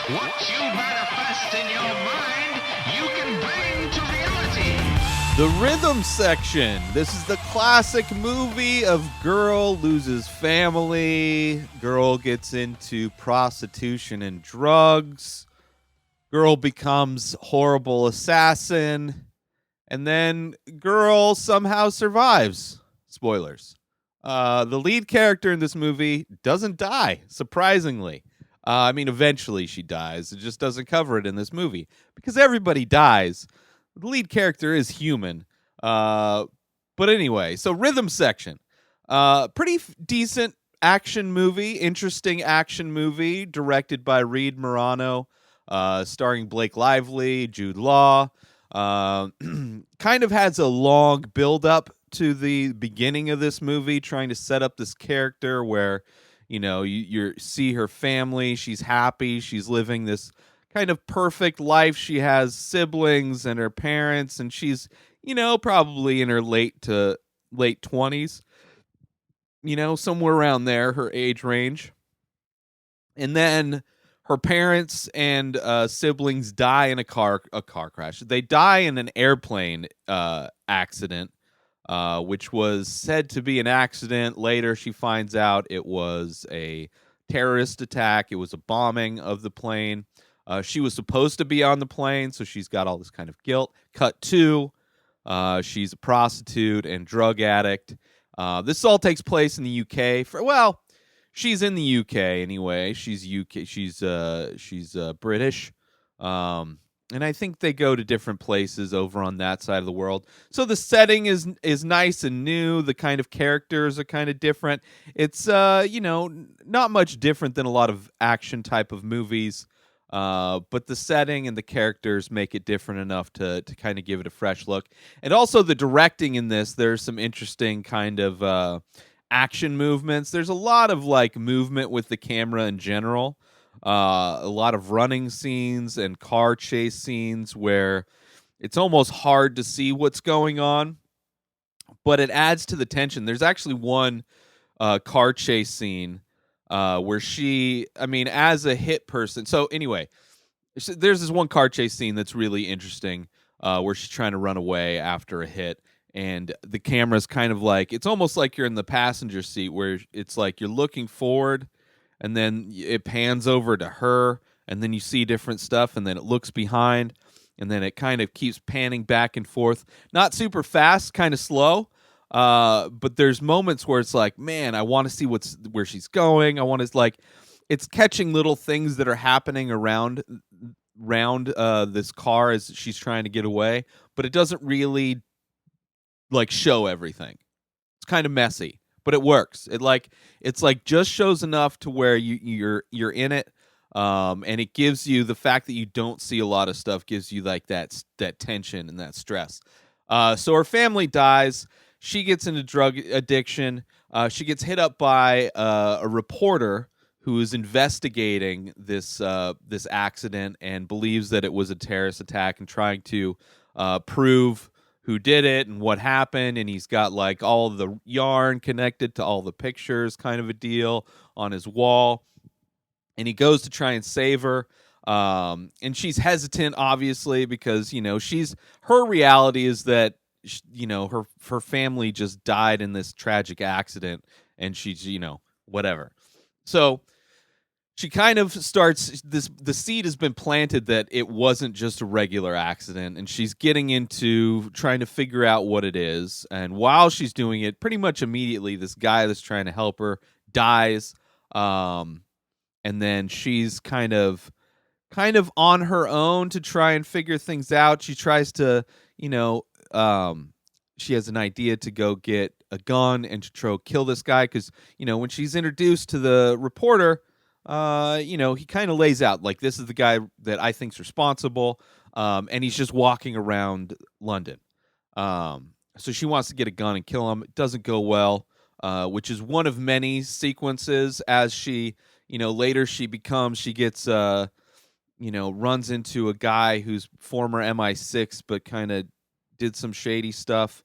What you manifest in your mind, you can bring to reality. The rhythm section. This is the classic movie of girl loses family, girl gets into prostitution and drugs, girl becomes horrible assassin, and then girl somehow survives. Spoilers. The lead character in this movie doesn't die, surprisingly. Eventually she dies. It just doesn't cover it in this movie because everybody dies. The lead character is human. But anyway, so rhythm section. Pretty decent action movie, interesting action movie, directed by Reed Morano, starring Blake Lively, Jude Law. Kind of has a long build up to the beginning of this movie, trying to set up this character where, you see her family. She's happy. She's living this kind of perfect life. She has siblings and her parents, and she's, probably in her late 20s, somewhere around there, her age range. And then her parents and siblings die in a car crash. They die in an airplane accident, which was said to be an accident. Later, she finds out it was a terrorist attack. It was a bombing of the plane. She was supposed to be on the plane, so she's got all this kind of guilt. Cut to, she's a prostitute and drug addict. This all takes place in the UK. She's in the UK anyway. She's UK. She's British, and I think they go to different places over on that side of the world. So the setting is nice and new. The kind of characters are kind of different. It's not much different than a lot of action type of movies. But the setting and the characters make it different enough to kind of give it a fresh look. And also the directing in this, there's some interesting kind of action movements. There's a lot of like movement with the camera in general. A lot of running scenes and car chase scenes where it's almost hard to see what's going on, but it adds to the tension. There's actually one car chase scene where as a hit person. So anyway, there's this one car chase scene that's really interesting where she's trying to run away after a hit. And the camera's kind of like, it's almost like you're in the passenger seat where it's like you're looking forward and then it pans over to her and then you see different stuff and then it looks behind and then it kind of keeps panning back and forth. Not super fast, kind of slow. But there's moments where it's like, man, I want to see where she's going. I want to it's catching little things that are happening around this car as she's trying to get away, but it doesn't really show everything. It's kind of messy, but it works. It's just shows enough to where you're in it. And it gives you the fact that you don't see a lot of stuff gives you that tension and that stress. So her family dies. She gets into drug addiction. She gets hit up by a reporter who is investigating this accident and believes that it was a terrorist attack and trying to prove who did it and what happened. And he's got all the yarn connected to all the pictures, kind of a deal on his wall. And he goes to try and save her. And she's hesitant, obviously, because her reality is that her family just died in this tragic accident, and she's whatever. So she kind of starts the seed has been planted that it wasn't just a regular accident, and she's getting into trying to figure out what it is. And while she's doing it, pretty much immediately, this guy that's trying to help her dies. And then she's kind of on her own to try and figure things out. She tries to, she has an idea to go get a gun and to try to kill this guy because, when she's introduced to the reporter, he kind of lays out this is the guy that I think's responsible, and he's just walking around London. So she wants to get a gun and kill him. It doesn't go well, which is one of many sequences as she, later she gets, runs into a guy who's former MI6, but kind of did some shady stuff.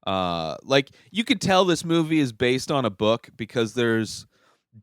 You could tell this movie is based on a book because there's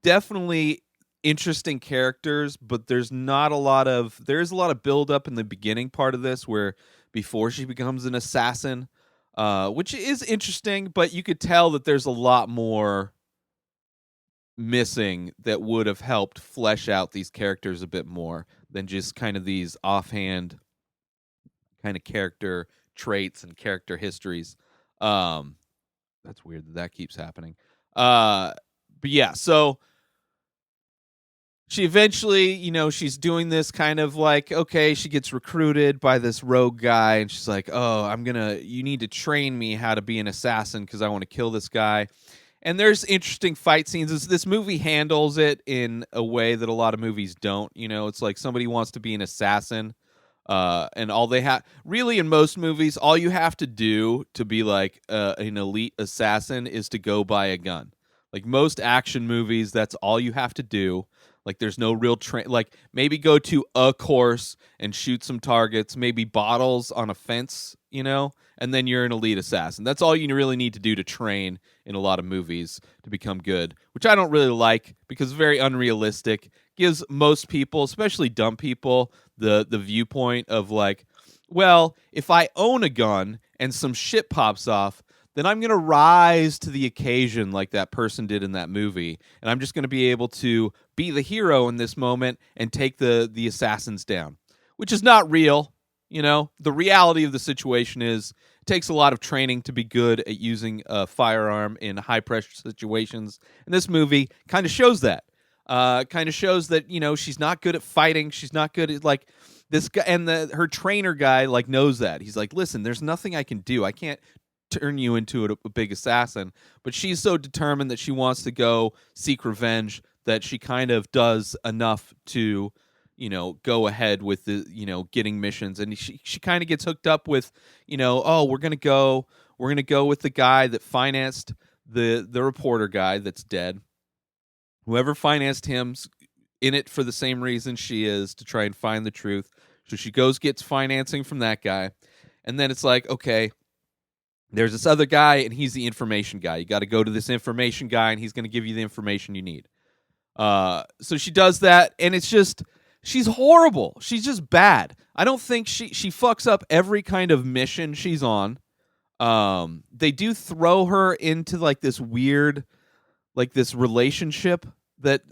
definitely interesting characters, but there's a lot of build up in the beginning part of this where before she becomes an assassin, which is interesting, but you could tell that there's a lot more missing that would have helped flesh out these characters a bit more than just kind of these offhand kind of character traits and character histories. Um, that's weird that keeps happening. But yeah, so she eventually, she's doing this kind of like, okay, she gets recruited by this rogue guy, and she's like, oh, you need to train me how to be an assassin because I want to kill this guy. And there's interesting fight scenes. This movie handles it in a way that a lot of movies don't. It's like somebody wants to be an assassin, and all they have, really in most movies, all you have to do to be like an elite assassin is to go buy a gun. Like most action movies, that's all you have to do. Like there's no real like maybe go to a course and shoot some targets, maybe bottles on a fence, and then you're an elite assassin. That's all you really need to do to train in a lot of movies to become good, which I don't really like because it's very unrealistic. Gives most people, especially dumb people, the viewpoint of like, well, if I own a gun and some shit pops off, then I'm going to rise to the occasion like that person did in that movie. And I'm just going to be able to be the hero in this moment and take the assassins down, which is not real. The reality of the situation is it takes a lot of training to be good at using a firearm in high pressure situations. And this movie kind of shows that. Kind of shows that, she's not good at fighting. She's not good at like this guy, and her trainer guy like knows that. He's like, listen, there's nothing I can do. I can't turn you into a big assassin, but she's so determined that she wants to go seek revenge that she kind of does enough to go ahead with the getting missions. And she kind of gets hooked up with oh, we're gonna go with the guy that financed the reporter guy that's dead. Whoever financed him's in it for the same reason she is, to try and find the truth. So she gets financing from that guy, and then it's like, okay, there's this other guy, and he's the information guy. You got to go to this information guy, and he's going to give you the information you need. So she does that, and it's just, she's horrible. She's just bad. I don't think she fucks up every kind of mission she's on. They do throw her into like this weird, like this relationship that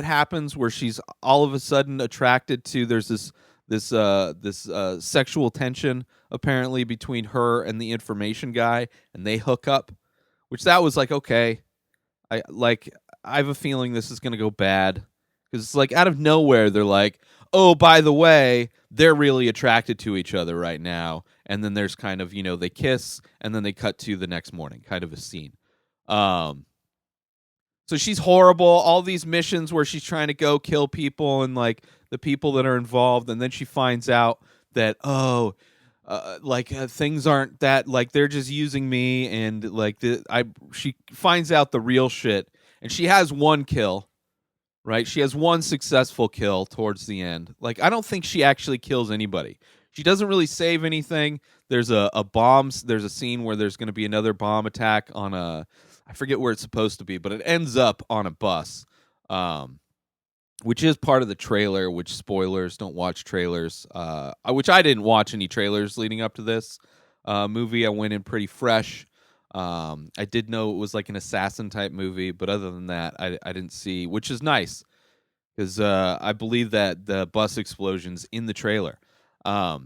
happens where she's all of a sudden attracted to. There's this sexual tension apparently between her and the information guy, and they hook up, which that was like, okay, I have a feeling this is going to go bad, because it's like out of nowhere they're like, oh, by the way, they're really attracted to each other right now, and then there's kind of, they kiss, and then they cut to the next morning, kind of a scene. So she's horrible. All these missions where she's trying to go kill people and like the people that are involved, and then she finds out that things aren't that, like they're just using me, and like she finds out the real shit, and she has one kill, right? She has one successful kill towards the end. Like I don't think she actually kills anybody. She doesn't really save anything. There's a bomb. There's a scene where there's going to be another bomb attack on I forget where it's supposed to be, but it ends up on a bus, which is part of the trailer, which, spoilers, don't watch trailers, which I didn't watch any trailers leading up to this movie. I went in pretty fresh. I did know it was like an assassin-type movie, but other than that, I didn't see, which is nice, because I believe that the bus explosion's in the trailer. But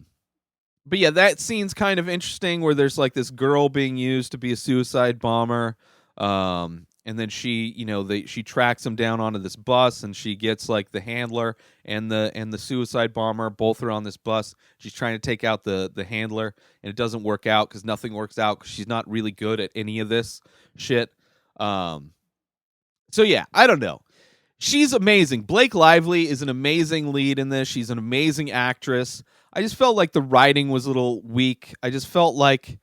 yeah, that scene's kind of interesting, where there's like this girl being used to be a suicide bomber. And then she, she tracks him down onto this bus, and she gets like the handler and the suicide bomber, both are on this bus. She's trying to take out the handler, and it doesn't work out because nothing works out, because she's not really good at any of this shit. So yeah, I don't know. She's amazing. Blake Lively is an amazing lead in this. She's an amazing actress. I just felt like the writing was a little weak. I just felt like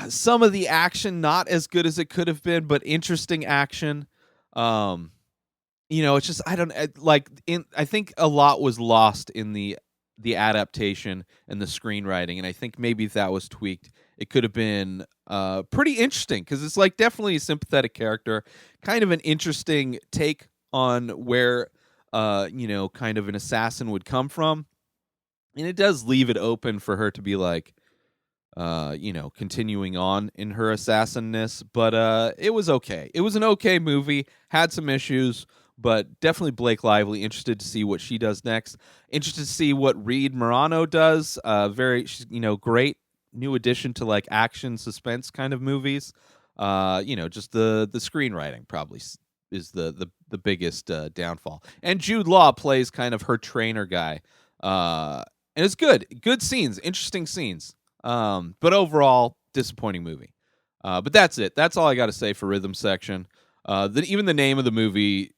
some of the action not as good as it could have been, but interesting action. It's just, I don't like. I think a lot was lost in the adaptation and the screenwriting, and I think maybe if that was tweaked, it could have been pretty interesting, because it's like definitely a sympathetic character, kind of an interesting take on where, kind of an assassin would come from. And it does leave it open for her to be like, continuing on in her assassinness. But it was okay. It was an okay movie. Had some issues, but definitely Blake Lively. Interested to see what she does next. Interested to see what Reed Morano does. She's great new addition to like action suspense kind of movies. Just the screenwriting probably is the biggest downfall. And Jude Law plays kind of her trainer guy. And it's good scenes, interesting scenes. But overall, disappointing movie. But that's it. That's all I got to say for Rhythm Section. Even the name of the movie,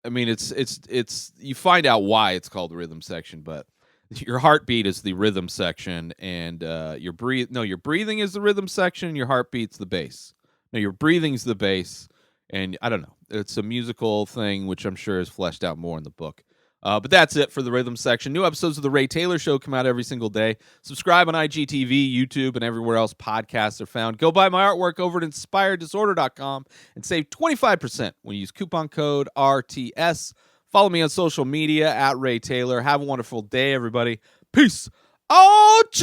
I mean, it's you find out why it's called the Rhythm Section, but your heartbeat is the rhythm section, and your breathing is the rhythm section, and your heartbeat's the bass. No, your breathing's the bass, and I don't know. It's a musical thing, which I'm sure is fleshed out more in the book. But that's it for the Rhythm Section. New episodes of The Ray Taylor Show come out every single day. Subscribe on IGTV, YouTube, and everywhere else podcasts are found. Go buy my artwork over at inspireddisorder.com and save 25% when you use coupon code RTS. Follow me on social media at Ray Taylor. Have a wonderful day, everybody. Peace out!